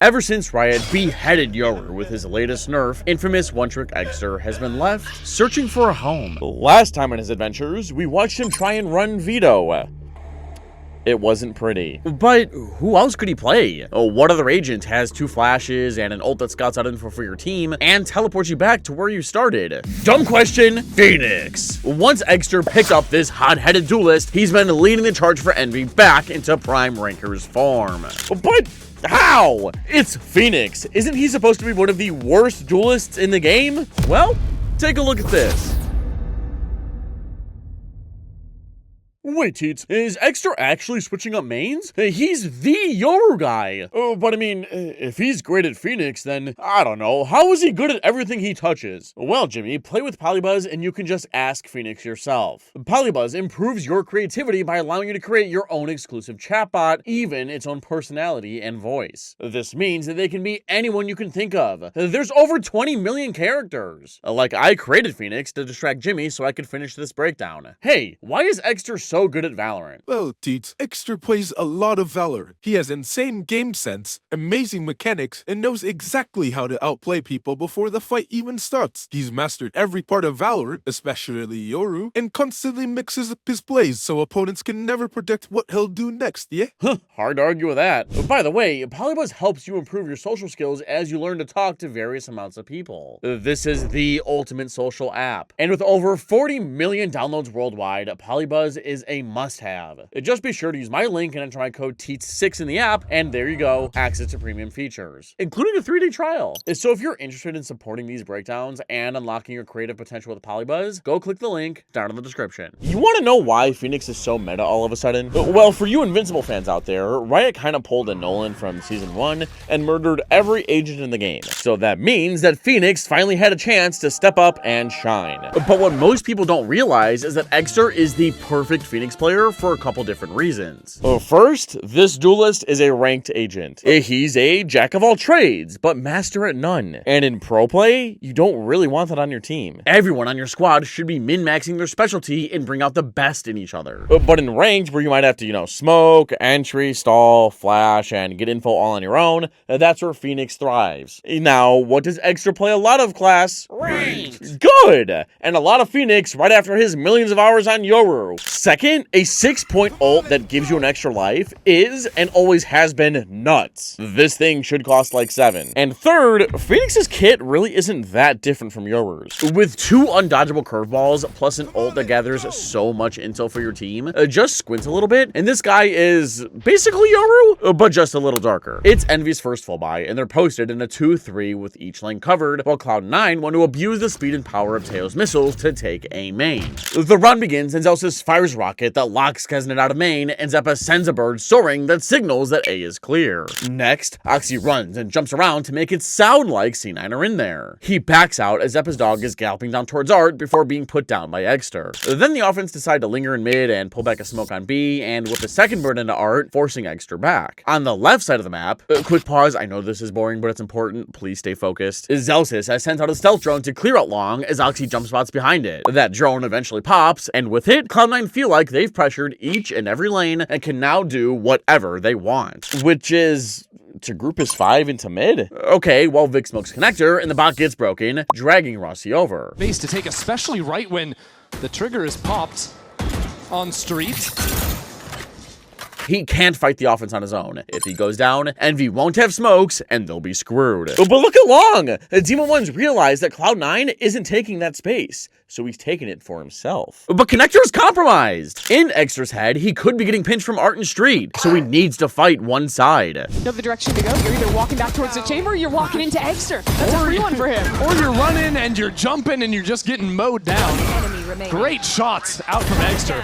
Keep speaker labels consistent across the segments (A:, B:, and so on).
A: Ever since Riot beheaded Yoru with his latest nerf, infamous one-trick Eggsterr has been left searching for a home. Last time in his adventures, we watched him try and run Veto. It wasn't pretty. But who else could he play? What other agent has 2 flashes and an ult that scouts out info for your team and teleports you back to where you started? Dumb question, Phoenix. Once Eggsterr picked up this hot-headed duelist, he's been leading the charge for Envy back into Prime Ranker's form. But how? It's Phoenix. Isn't he supposed to be one of the worst duelists in the game? Well, take a look at this. Wait, Teets, is Eggsterr actually switching up mains? He's the Yoru guy. But I mean, if he's great at Phoenix, then, I don't know, how is he good at everything he touches? Well, Jimmy, play with Polybuzz and you can just ask Phoenix yourself. Polybuzz improves your creativity by allowing you to create your own exclusive chatbot, even its own personality and voice. This means that they can be anyone you can think of. There's over 20 million characters. Like, I created Phoenix to distract Jimmy so I could finish this breakdown. Hey, why is Eggsterr so good at Valorant?
B: Well, Teets, Eggsterr plays a lot of Valorant. He has insane game sense, amazing mechanics, and knows exactly how to outplay people before the fight even starts. He's mastered every part of Valorant, especially Yoru, and constantly mixes up his plays so opponents can never predict what he'll do next, yeah?
A: Hard to argue with that. By the way, Polybuzz helps you improve your social skills as you learn to talk to various amounts of people. This is the ultimate social app. And with over 40 million downloads worldwide, Polybuzz is a must-have. Just be sure to use my link and enter my code TEETS6 in the app, and there you go, access to premium features, including a 3-day trial. So if you're interested in supporting these breakdowns and unlocking your creative potential with Polybuzz, go click the link down in the description. You want to know why Phoenix is so meta all of a sudden? Well, for you Invincible fans out there, Riot kind of pulled a Nolan from Season 1 and murdered every agent in the game. So that means that Phoenix finally had a chance to step up and shine. But what most people don't realize is that Eggsterr is the perfect Phoenix player for a couple different reasons. First, this duelist is a ranked agent. He's a jack of all trades, but master at none. And in pro play, you don't really want that on your team. Everyone on your squad should be min-maxing their specialty and bring out the best in each other. But in ranked, where you might have to, smoke, entry, stall, flash, and get info all on your own, that's where Phoenix thrives. Now, what does Eggsterr play a lot of, class? Ranked! Good! And a lot of Phoenix right after his millions of hours on Yoru. Second, a 6-point ult that gives you an extra life is and always has been nuts. This thing should cost like 7. And third, Phoenix's kit really isn't that different from Yoru's. With 2 undodgeable curveballs plus an ult that gathers so much intel for your team, just squint a little bit, and this guy is basically Yoru, but just a little darker. It's Envy's first full buy, and they're posted in a 2-3 with each lane covered, while Cloud9 want to abuse the speed and power of Teo's missiles to take A main. The run begins, and Zeus fires rocket that locks Kesnet out of main, and Zeppa sends a bird soaring that signals that A is clear. Next, Oxy runs and jumps around to make it sound like C9 are in there. He backs out as Zeppa's dog is galloping down towards Art before being put down by Eggsterr. Then the offense decide to linger in mid and pull back a smoke on B, and whip the second bird into Art, forcing Eggsterr back. On the left side of the map, quick pause, I know this is boring, but it's important, please stay focused. Zelsis has sent out a stealth drone to clear out Long as Oxy jump spots behind it. That drone eventually pops, and with it, Cloud9 feel like they've pressured each and every lane and can now do whatever they want, which is to group his 5 into mid. Okay, well, Vic smokes connector and the bot gets broken, dragging Rossi over.
C: Base to take, especially right when the trigger is popped on street.
A: He can't fight the offense on his own. If he goes down, Envy won't have smokes, and they'll be screwed. But look at Long! Demon One's realized that Cloud9 isn't taking that space, so he's taking it for himself. But Connector is compromised! In Eggsterr's head, he could be getting pinched from Art and Street, so he needs to fight one side.
D: You know the direction to go? You're either walking back towards the chamber or you're walking into Eggsterr. That's a free one for him.
C: Or you're running and you're jumping and you're just getting mowed down. Great shots out from Eggsterr.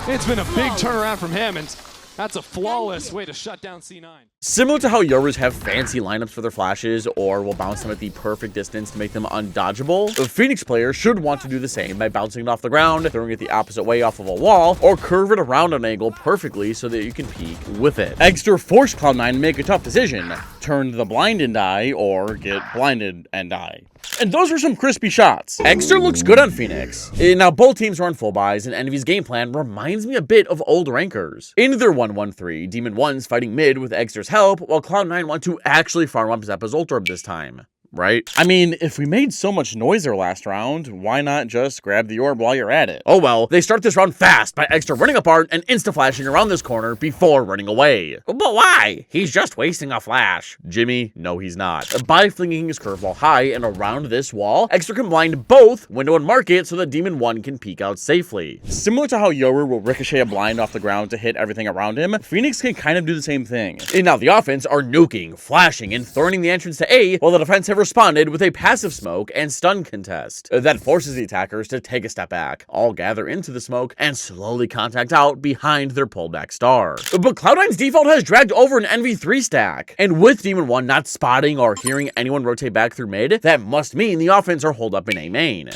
C: It's been a big turnaround from him, and that's a flawless way to shut down C9.
A: Similar to how Yorus have fancy lineups for their flashes or will bounce them at the perfect distance to make them undodgeable, the Phoenix player should want to do the same by bouncing it off the ground, throwing it the opposite way off of a wall, or curve it around an angle perfectly so that you can peek with it. Eggsterr forced Cloud9 to make a tough decision: turn the blind and die, or get blinded and die. And those are some crispy shots. Eggsterr looks good on Phoenix. Now, both teams are on full buys, and Envy's game plan reminds me a bit of old rankers. In their 1-1-3, Demon 1's fighting mid with Eggsterr's help, while Cloud9 want to actually farm up Zeppa's ult orb this time. Right? I mean, if we made so much noise our last round, why not just grab the orb while you're at it? Oh well, they start this round fast by Eggsterr running apart and insta-flashing around this corner before running away. But why? He's just wasting a flash. Jimmy, no he's not. By flinging his curveball high and around this wall, Eggsterr can blind both window and market so that Demon 1 can peek out safely. Similar to how Yoru will ricochet a blind off the ground to hit everything around him, Phoenix can kind of do the same thing. And now the offense are nuking, flashing, and thorning the entrance to A, while the defense have responded with a passive smoke and stun contest that forces the attackers to take a step back, all gather into the smoke, and slowly contact out behind their pulled back star. But Cloud9's default has dragged over an NV3 stack, and with Demon 1 not spotting or hearing anyone rotate back through mid, that must mean the offense are holed up in A main.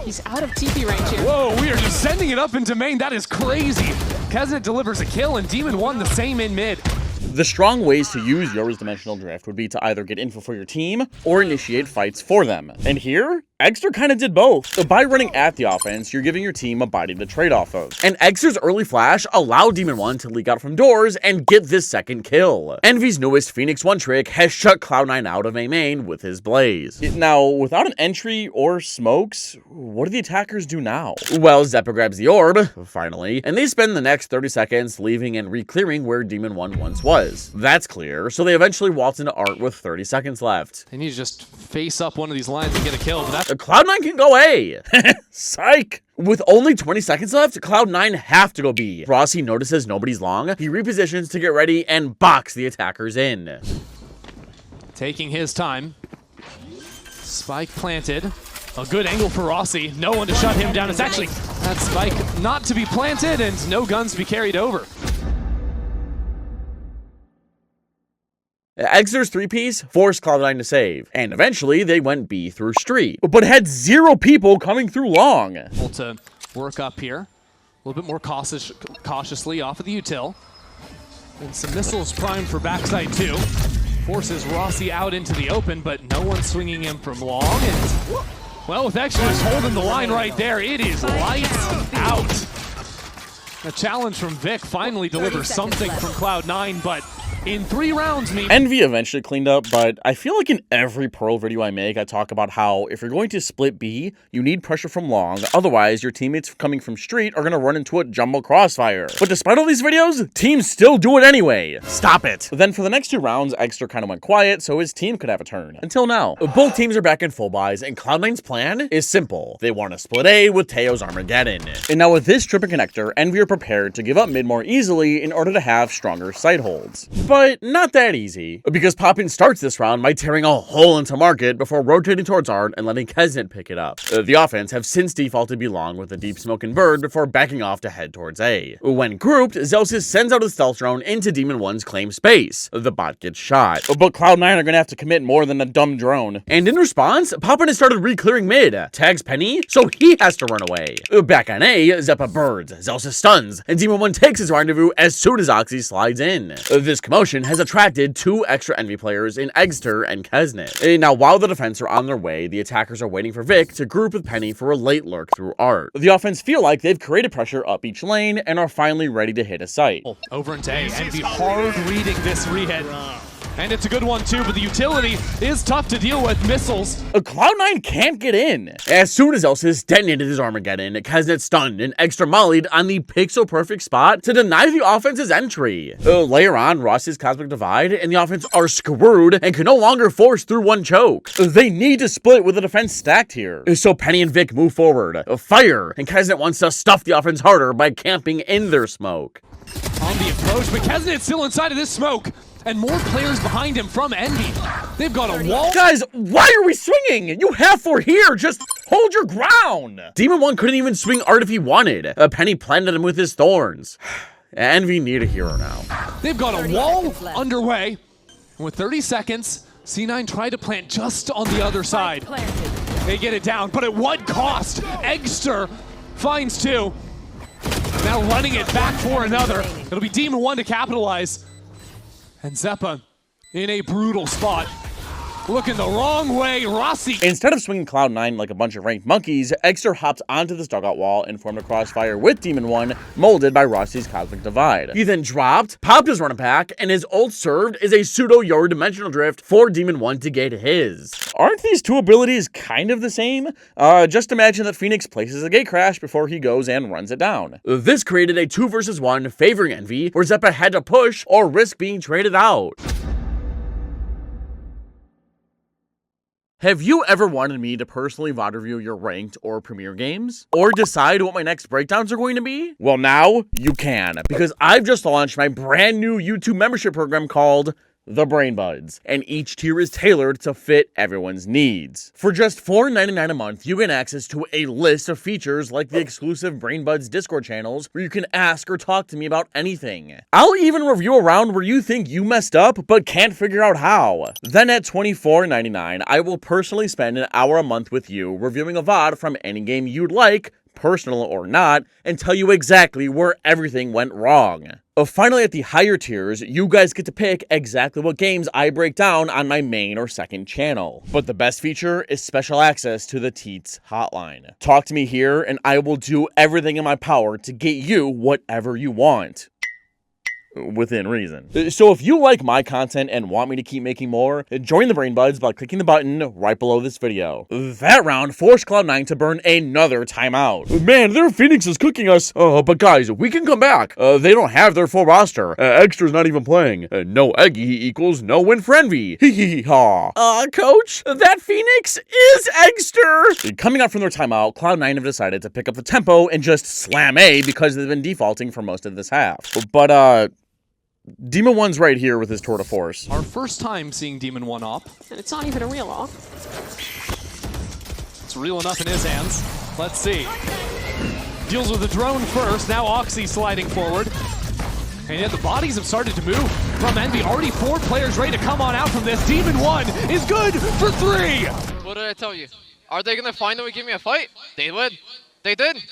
D: He's out of TP range here.
C: Whoa, we are just sending it up into main. That is crazy. Kesnet delivers a kill, and Demon 1 the same in mid.
A: The strong ways to use Yoru's Dimensional Drift would be to either get info for your team or initiate fights for them. And here, Eggsterr kind of did both. So by running at the offense, you're giving your team a body to trade off of. And Eggster's early flash allowed Demon 1 to leak out from doors and get this second kill. Envy's newest Phoenix 1 trick has shut Cloud9 out of A main with his Blaze. Now, without an entry or smokes, what do the attackers do now? Well, Zeppa grabs the orb, finally, and they spend the next 30 seconds leaving and re-clearing where Demon 1 once was. That's clear, so they eventually waltz into Art with 30 seconds left.
C: They need to just face up one of these lines and get a kill, but that's
A: Cloud9 can go A. Psych. With only 20 seconds left, Cloud9 have to go B. Rossi notices nobody's long. He repositions to get ready and box the attackers in.
C: taking his time. Spike planted. A good angle for Rossi. No one to shut him down. It's actually that spike not to be planted and no guns to be carried over.
A: Eggster's three-piece forced Cloud9 to save, and eventually they went B through street, but had 0 people coming through long.
C: Able to work up here. A little bit more cautiously off of the util. And some missiles primed for backside 2. Forces Rossi out into the open, but no one swinging him from long. And, well, with Eggsterr just holding the line right there, it is lights out. A challenge from Vic finally delivers something from Cloud9, but in 3 rounds,
A: Envy eventually cleaned up, but I feel like in every Pearl video I make, I talk about how if you're going to split B, you need pressure from long, otherwise your teammates coming from street are going to run into a jumbo crossfire. But despite all these videos, teams still do it anyway. Stop it. Then for the next 2 rounds, Eggsterr kind of went quiet so his team could have a turn. Until now. Both teams are back in full buys, and Cloud9's plan is simple. They want to split A with Teo's Armageddon. And now with this tripping connector, Envy are prepared to give up mid more easily in order to have stronger sight holds. But not that easy, because Poppin starts this round by tearing a hole into market before rotating towards Art and letting Kesnet pick it up. The offense have since defaulted B long with a deep smoke and bird before backing off to head towards A. When grouped, Zelsis sends out his stealth drone into Demon 1's claim space. The bot gets shot, but Cloud9 are gonna have to commit more than a dumb drone. And in response, Poppin has started re-clearing mid, tags Penny, so he has to run away. Back on A, Zeppa birds, Zelsis stuns, and Demon 1 takes his rendezvous as soon as Oxy slides in. This commotion has attracted 2 extra Envy players in Eggsterr and Kesnet. Now, while the defense are on their way, the attackers are waiting for Vic to group with Penny for a late lurk through Art. The offense feel like they've created pressure up each lane and are finally ready to hit a site.
C: Over into A, Envy hard reading this re-hit. And it's a good one too, but the utility is tough to deal with. Missiles.
A: Cloud9 can't get in. As soon as Elsis detonated his Armageddon, Kesnet stunned and Eggsterr mollied on the pixel-perfect spot to deny the offense's entry. Later on, Rossi's Cosmic Divide and the offense are screwed and can no longer force through one choke. They need to split with the defense stacked here. So Penny and Vic move forward. Fire, and Kesnet wants to stuff the offense harder by camping in their smoke.
C: On the approach, but Kesnet's still inside of this smoke. And more players behind him from Envy. They've got a wall.
A: Guys, why are we swinging? You have 4 here. Just hold your ground. Demon 1 couldn't even swing Art if he wanted. Penny planted him with his thorns. Envy need a hero now.
C: They've got a wall underway. And with 30 seconds, C9 tried to plant just on the other side. They get it down, but at what cost? Eggsterr finds 2. Now running it back for another. It'll be Demon 1 to capitalize. And Zeppa in a brutal spot. looking the wrong way. Rossi.
A: Instead of swinging Cloud9 like a bunch of ranked monkeys, Eggsterr hopped onto this dugout wall and formed a crossfire with Demon 1, molded by Rossi's Cosmic Divide. He then dropped, popped his running back, and his ult served as a pseudo-Yoru dimensional drift for Demon 1 to get his. Aren't these two abilities kind of the same? Just imagine that Phoenix places a gate crash before he goes and runs it down. This created a 2 versus 1 favoring Envy, where Xeppaa had to push or risk being traded out. Have you ever wanted me to personally VOD review your ranked or premier games? Or decide what my next breakdowns are going to be? Well, now you can, because I've just launched my brand new YouTube membership program called The Brain Buds, and each tier is tailored to fit everyone's needs. For just $4.99 a month, you get access to a list of features like the exclusive Brain Buds Discord channels where you can ask or talk to me about anything. I'll even review a round where you think you messed up but can't figure out how. Then at $24.99, I will personally spend an hour a month with you reviewing a VOD from any game you'd like, personal or not, and tell you exactly where everything went wrong. Finally, at the higher tiers, you guys get to pick exactly what games I break down on my main or second channel. But the best feature is special access to the Teets hotline. Talk to me here, and I will do everything in my power to get you whatever you want. Within reason. So if you like my content and want me to keep making more, join the Brain Buds by clicking the button right below this video. That round forced Cloud9 to burn another timeout. Man, their Phoenix is cooking us. But guys, we can come back. They don't have their full roster. Eggster's not even playing. No Eggy equals no win for Envy. Hee hee ha. Coach, that Phoenix is Eggsterr. Coming out from their timeout, Cloud9 have decided to pick up the tempo and just slam A because they've been defaulting for most of this half. But Demon 1's right here with his tour de force.
C: Our first time seeing Demon 1 op.
D: And it's not even a real off.
C: It's real enough in his hands. Let's see. Deals with the drone first. Now Oxy sliding forward. And yet the bodies have started to move from Envy. Already 4 players ready to come on out from this. Demon 1 is good for 3.
E: What did I tell you? Are they gonna finally give me a fight? They would. They did.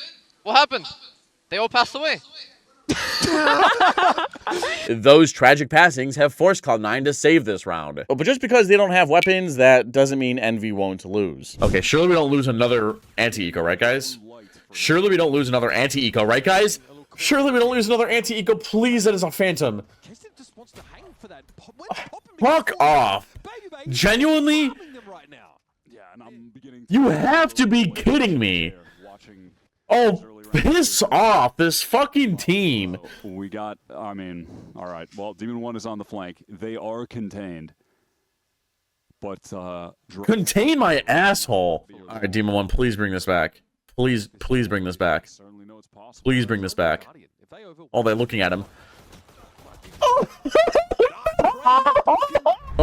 E: What happened? They all passed away.
A: Those tragic passings have forced Cloud9 to save this round. But just because they don't have weapons, that doesn't mean Envy won't lose. Okay, surely we don't lose another anti-eco, right guys? Surely we don't lose another anti-eco, right guys? Surely we don't lose another anti-eco. Please, that is a phantom. Fuck off. Genuinely? You have to be kidding me. Oh, piss off, this fucking team.
F: We got, I mean, all right. Well, Demon 1 is on the flank. They are contained. But,
A: contain my asshole. All right, Demon 1, please bring this back. Please bring this back. Please bring this back. Oh, they're looking at him.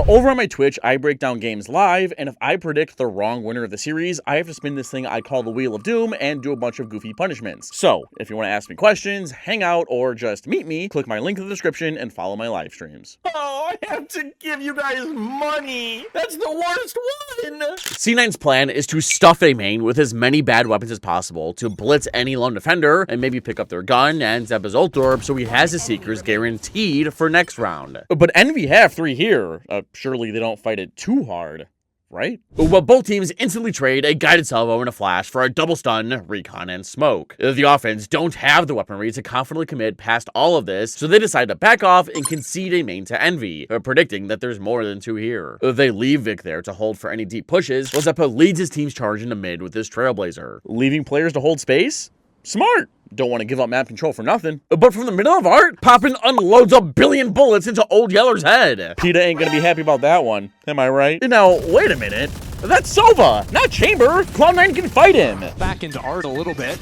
A: Over on my Twitch, I break down games live, and if I predict the wrong winner of the series, I have to spin this thing I call the Wheel of Doom and do a bunch of goofy punishments. So, if you want to ask me questions, hang out, or just meet me, click my link in the description and follow my live streams. Oh, I have to give you guys money! That's the worst one! C9's plan is to stuff a main with as many bad weapons as possible, to blitz any lone defender, and maybe pick up their gun and Xeppaa's ult orb so he has his Seekers guaranteed for next round. But Envy have 3 here. Surely they don't fight it too hard, right? But both teams instantly trade a guided salvo and a flash for a double stun, recon, and smoke. The offense don't have the weaponry to confidently commit past all of this, so they decide to back off and concede a main to Envy, predicting that there's more than 2 here. They leave Vic there to hold for any deep pushes, while Xeppaa leads his team's charge into mid with his Trailblazer. Leaving players to hold space? Smart! Don't want to give up map control for nothing. But from the middle of art, Poppin unloads a billion bullets into Old Yeller's head. PETA ain't gonna be happy about that one. Am I right? Now, wait a minute. That's Sova, not Chamber. Cloud9 can fight him.
C: Back into art a little bit.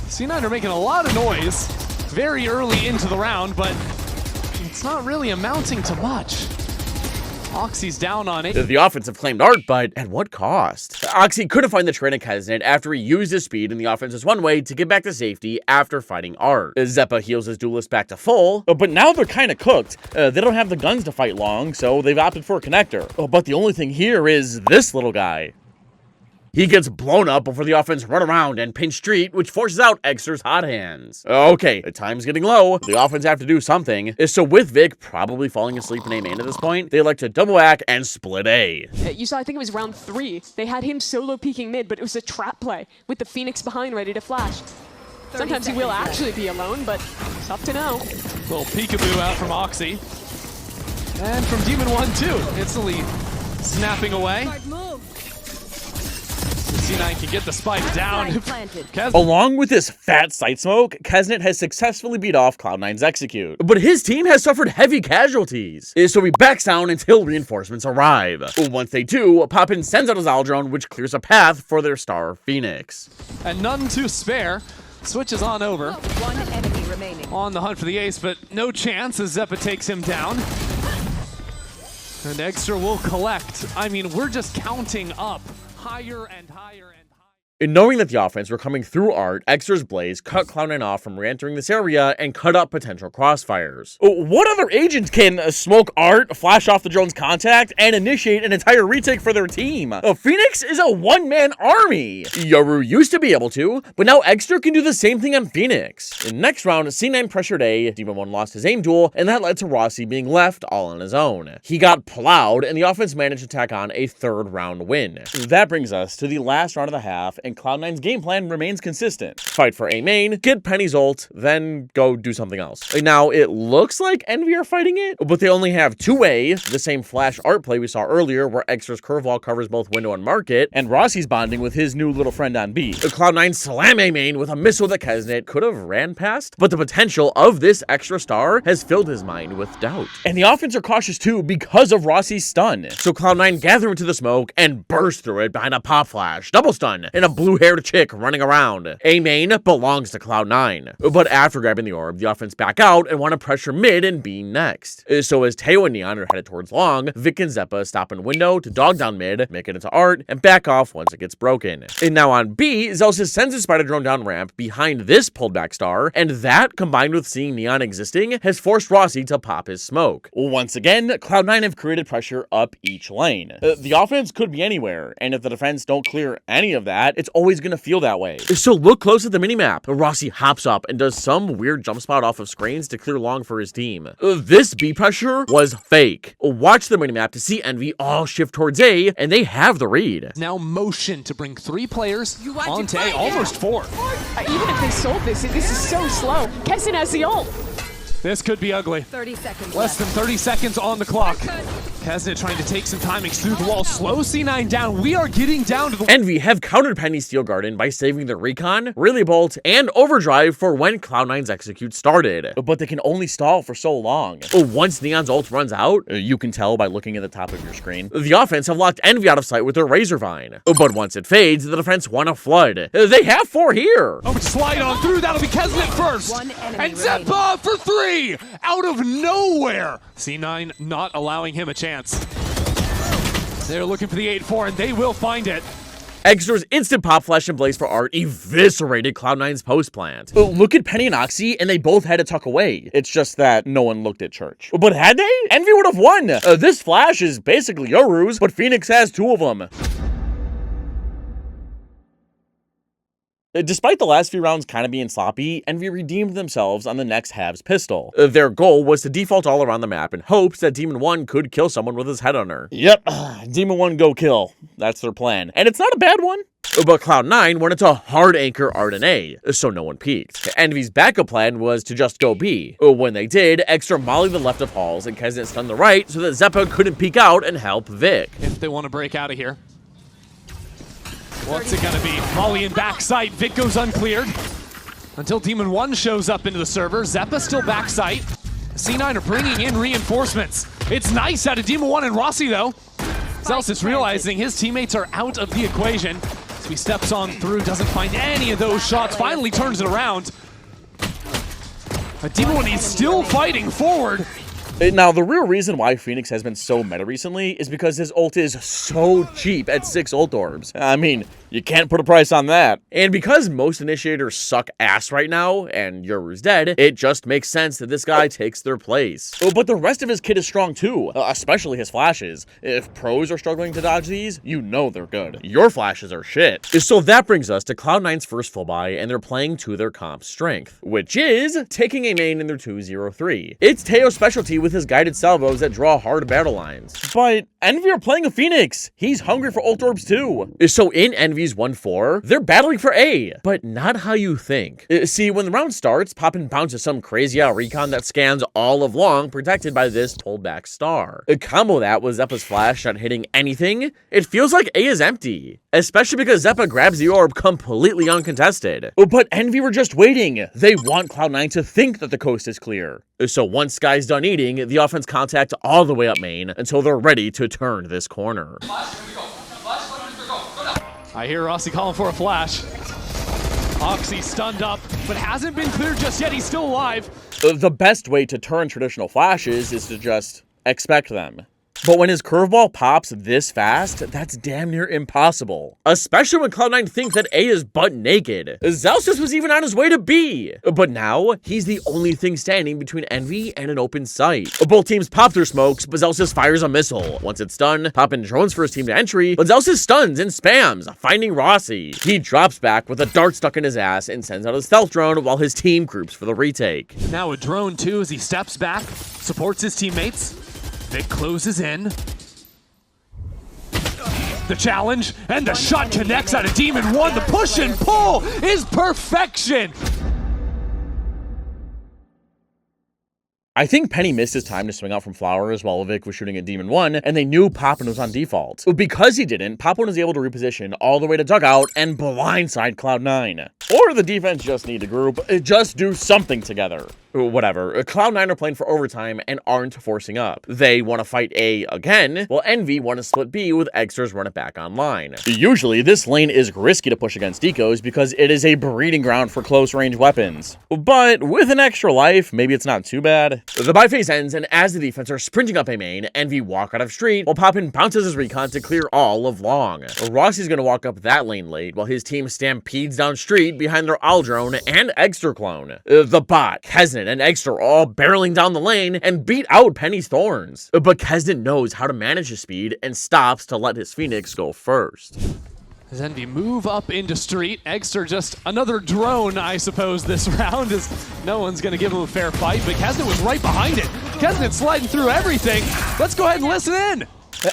C: C9 are making a lot of noise very early into the round, but it's not really amounting to much. Oxy's down on it.
A: The offense have claimed art, but at what cost? Oxy couldn't find the training Kesnet after he used his speed in the offense's one way to get back to safety after fighting art. Xeppaa heals his duelist back to full, but now they're kind of cooked. They don't have the guns to fight long, so they've opted for a connector. But the only thing here is this little guy. He gets blown up before the offense run around and pinch street, which forces out Eggsterr's hot hands. Okay, the time's getting low. The offense have to do something. So with Vic probably falling asleep in A main at this point, they elect to double back and split A.
D: You saw, I think it was round 3. They had him solo peeking mid, but it was a trap play with the Phoenix behind ready to flash. Sometimes he will actually be alone, but tough to know.
C: Little peekaboo out from Oxy. And from Demon 1 too, instantly snapping away. C9 can get the spike down.
A: Along with this fat sight smoke, Kesnet has successfully beat off Cloud9's Execute. But his team has suffered heavy casualties, so he backs down until reinforcements arrive. Once they do, Poppin sends out a Zal drone, which clears a path for their star Phoenix.
C: And none to spare. Switches on over.
G: One enemy remaining.
C: On the hunt for the ace, but no chance as Zeppa takes him down. And Eggsterr will collect. I mean, we're just counting up higher and higher and higher.
A: And knowing that the offense were coming through Art, Eggsterr's Blaze cut Cloud9 off from re-entering this area and cut up potential crossfires. What other agent can smoke Art, flash off the drone's contact, and initiate an entire retake for their team? Phoenix is a one-man army. Yoru used to be able to, but now Eggsterr can do the same thing on Phoenix. In next round, C9 pressured A, Demon 1 lost his aim duel, and that led to Rossi being left all on his own. He got plowed, and the offense managed to tack on a third round win. That brings us to the last round of the half, and Cloud9's game plan remains consistent. Fight for A main, get Penny's ult, then go do something else. Now, it looks like Envy are fighting it, but they only have 2A, the same flash art play we saw earlier where Eggsterr's curve wall covers both window and market, and Rossi's bonding with his new little friend on B. Cloud9 slam A main with a missile that Kesnet could have ran past, but the potential of this extra star has filled his mind with doubt. And the offense are cautious too because of Rossi's stun. So Cloud9 gather into the smoke and burst through it behind a pop flash, double stun, and a blue-haired chick running around. A main belongs to Cloud9. But after grabbing the orb, the offense back out and want to pressure mid and B next. So as Teo and Neon are headed towards long, Vic and Zeppa stop in window to dog down mid, make it into Art, and back off once it gets broken. And now on B, Zelsis sends his spider drone down ramp behind this pulled back star, and that, combined with seeing Neon existing, has forced Rossi to pop his smoke. Once again, Cloud9 have created pressure up each lane. The offense could be anywhere, and if the defense don't clear any of that, it's always going to feel that way. So look close at the minimap. Rossi hops up and does some weird jump spot off of screens to clear long for his team. This B pressure was fake. Watch the minimap to see Envy all shift towards A, and they have the read.
C: Now motion to bring 3 players onto A, almost 4.
D: Even if they sold this is so slow. Kesnet has the ult.
C: This could be ugly.
G: 30 seconds
C: Less than 30 seconds on the clock. Kesnet trying to take some timings through the wall. Slow C9 down. We are getting down to the...
A: Envy have countered Penny's Steel Garden by saving their Recon, Really Bolt, and Overdrive for when Cloud9's Execute started. But they can only stall for so long. Once Neon's ult runs out, you can tell by looking at the top of your screen, the offense have locked Envy out of sight with their Razor Vine. But once it fades, the defense want to flood. They have 4 here.
C: Oh, slide on through. That'll be Kesnet first.
G: One enemy
C: And Zeppa for 3 out of nowhere. C9 not allowing him a chance. They're looking for the 8-4, and they will find it.
A: Eggsterr's instant pop flash and blaze for Art eviscerated Cloud9's post plant. Look at Penny and Oxy, and they both had to tuck away. It's just that no one looked at Church. But had they? Envy would have won. This flash is basically Yoru's, but Phoenix has 2 of them. Despite the last few rounds kind of being sloppy, Envy redeemed themselves on the next half's pistol. Their goal was to default all around the map in hopes that Demon 1 could kill someone with his head on her. Yep, Demon 1 go kill. That's their plan. And it's not a bad one. But Cloud9 wanted to hard anchor Art and A, so no one peeked. Envy's backup plan was to just go B. When they did, Eggsterr mollied the left of halls and Kesnet stunned the right so that Zeppa couldn't peek out and help Vic.
C: If they want to break out of here. What's it gonna be? Molly in backside. Vic goes uncleared. Until Demon 1 shows up into the server. Zeppa still backside. C9 are bringing in reinforcements. It's nice out of Demon 1 and Rossi though. Zelsis realizing his teammates are out of the equation. So he steps on through, doesn't find any of those shots, finally turns it around. But Demon 1 is still fighting forward.
A: Now, the real reason why Phoenix has been so meta recently is because his ult is so cheap at 6 ult orbs. I mean, you can't put a price on that. And because most initiators suck ass right now, and Yoru's dead, it just makes sense that this guy takes their place. But the rest of his kit is strong too, especially his flashes. If pros are struggling to dodge these, you know they're good. Your flashes are shit. So that brings us to Cloud9's first full buy, and they're playing to their comp strength, which is taking a main in their 2-0-3. It's Teo's specialty with his guided salvos that draw hard battle lines. But Envy are playing a Phoenix. He's hungry for ult orbs too. So in Envy's 1-4, they're battling for A, but not how you think. See, when the round starts, Poppin bounces some crazy out recon that scans all of long, protected by this pulled back star. Combo that with Zeppa's flash not hitting anything, it feels like A is empty. Especially because Zeppa grabs the orb completely uncontested. But Envy were just waiting. They want Cloud9 to think that the coast is clear. So once Sky's done eating, the offense contact all the way up main until they're ready to turn this corner.
C: I hear Rossi calling for a flash. Oxy stunned up, but hasn't been cleared just yet. He's still alive.
A: The best way to turn traditional flashes is to just expect them. But when his curveball pops this fast, that's damn near impossible. Especially when Cloud9 think that A is butt naked. Zelsus was even on his way to B. But now, he's the only thing standing between Envy and an open site. Both teams pop their smokes, but Zelsus fires a missile. Once it's done, Poppin drones for his team to entry, but Zelsus stuns and spams, finding Rossi. He drops back with a dart stuck in his ass and sends out a stealth drone while his team groups for the retake.
C: Now a drone too as he steps back, supports his teammates. Vic closes in. The challenge, and the shot connects out of Demon 1. The push and pull is perfection.
A: I think Penny missed his time to swing out from Flowers while Vic was shooting at Demon 1, and they knew Poppin was on default. Because he didn't, Poppin was able to reposition all the way to dugout and blindside Cloud9. Or the defense just need to group, just do something together. Whatever, Cloud9 are playing for overtime and aren't forcing up. They want to fight A again, while Envy want to split B with Eggsterr's run it back online. Usually, this lane is risky to push against decos because it is a breeding ground for close-range weapons. But with an extra life, maybe it's not too bad. The buy phase ends, and as the defense are sprinting up A main, Envy walk out of street, while Poppin bounces his recon to clear all of long. Rossi's gonna walk up that lane late, while his team stampedes down street behind their Aldrone and Eggsterr clone. The bot, Kesnan, and Eggsterr all barreling down the lane and beat out Penny's Thorns. But Kesnan knows how to manage his speed and stops to let his Phoenix go first.
C: As Envy move up into street, Eggsterr just another drone, I suppose, this round, as no one's going to give him a fair fight, but Kesnan was right behind it. Kesnan sliding through everything. Let's go ahead and listen in.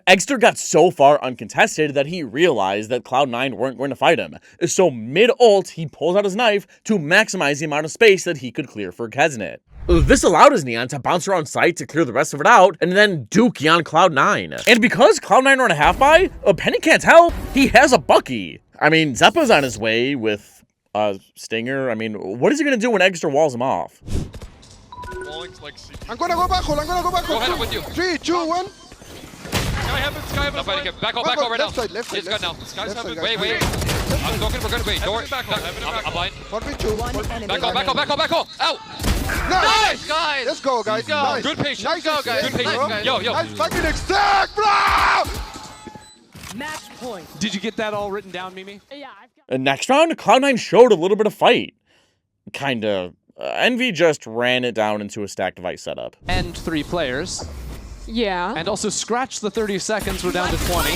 A: Eggsterr got so far uncontested that he realized that Cloud9 weren't going to fight him. So mid-ult, he pulls out his knife to maximize the amount of space that he could clear for Kesnet. This allowed his Neon to bounce around site to clear the rest of it out, and then dookie on Cloud9. And because Cloud9 are on a half buy, Penny can't help. He has a Bucky. I mean, Zeppa's on his way with Stinger. I mean, what is he going to do when Eggsterr walls him off?
H: I'm gonna go back, I'm gonna go back.
E: Go ahead, I'm with you.
H: 3, 2, 1.
E: Sky heaven. No fighting him. Back right now.
H: Left side, left side.
E: He's good now. Sky's
H: Left
E: heaven.
H: side,
E: Wait.
H: guys.
E: I'm talking, we're gonna wait. Door. I'm blind.
H: 1v2.
G: One enemy
E: Back on. Ow! Nice, guys!
H: Let's go, guys.
E: Go.
H: Nice.
E: Good patience.
H: Nice,
E: Go, guys. Good patience.
H: bro.
E: Yo.
H: Nice fucking Eggsterr, bro!
G: Match point.
C: Did you get that all written down, Mimi?
D: Yeah, I've got
A: Next round, Cloud9 showed a little bit of fight. Kinda. Envy just ran it down into a stacked device setup.
C: And 3 players.
D: Yeah.
C: And also scratch the 30 seconds, we're down to 20.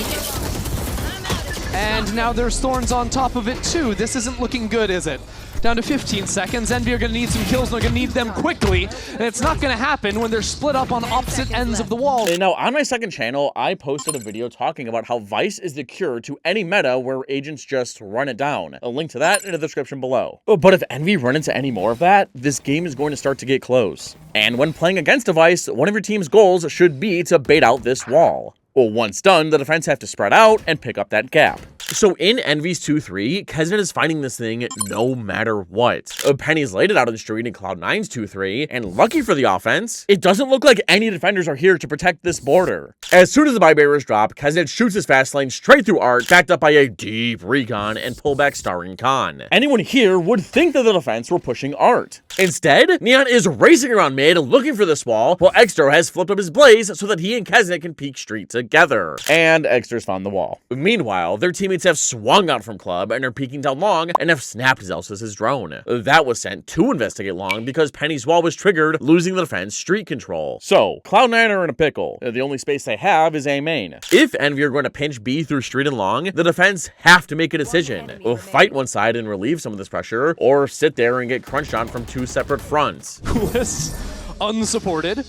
C: And now there's Thorns on top of it too. This isn't looking good, is it? Down to 15 seconds. Envy are going to need some kills, and they're going to need them quickly. And it's not going to happen when they're split up on opposite ends of the wall.
A: Now, on my second channel, I posted a video talking about how Vice is the cure to any meta where agents just run it down. A link to that in the description below. But if Envy run into any more of that, this game is going to start to get close. And when playing against a Vice, one of your team's goals should be to bait out this wall. Well, once done, the defense have to spread out and pick up that gap. So in Envy's 2-3, Kesnet is fighting this thing no matter what. Penny's laid it out on the street in Cloud9's 2-3, and lucky for the offense, it doesn't look like any defenders are here to protect this border. As soon as the buy barriers drop, Kesnet shoots his fast lane straight through Art, backed up by a deep recon and pullback starring Khan. Anyone here would think that the defense were pushing Art. Instead, Neon is racing around mid looking for this wall, while Eggsterr has flipped up his blaze so that he and Kesnet can peek street together. And Eggsterr's found the wall. Meanwhile, their teammates have swung out from club and are peeking down long and have snapped Zelsis' drone. That was sent to investigate long because Penny's wall was triggered, losing the defense street control. So, Cloud9 are in a pickle. The only space they have is A main. If Envy are going to pinch B through street and long, the defense have to make a decision. Fight one side and relieve some of this pressure, or sit there and get crunched on from two separate fronts.
C: Coolest, unsupported.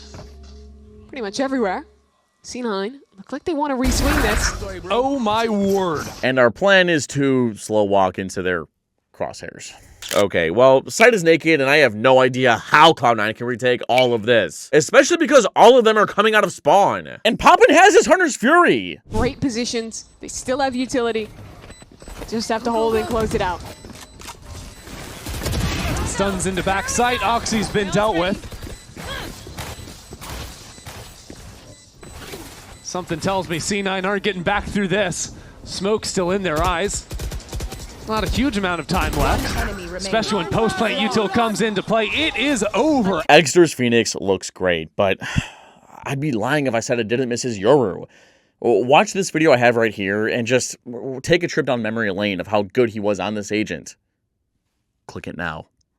D: Pretty much everywhere. C9, look like they want to reswing this.
C: Oh my word.
A: And our plan is to slow walk into their crosshairs. Okay, well, Sight is naked, and I have no idea how Cloud9 can retake all of this. Especially because all of them are coming out of spawn. And Poppin has his Hunter's Fury!
D: Great positions. They still have utility. Just have to hold and close it out.
C: Stuns into backside. Oxy's been dealt with. Something tells me C9 aren't getting back through this. Smoke still in their eyes. Not a huge amount of time left, especially when post-plant util comes into play. It is over.
A: Eggster's Phoenix looks great, but I'd be lying if I said I didn't miss his Yoru. Watch this video I have right here and just take a trip down memory lane of how good he was on this agent. Click it now.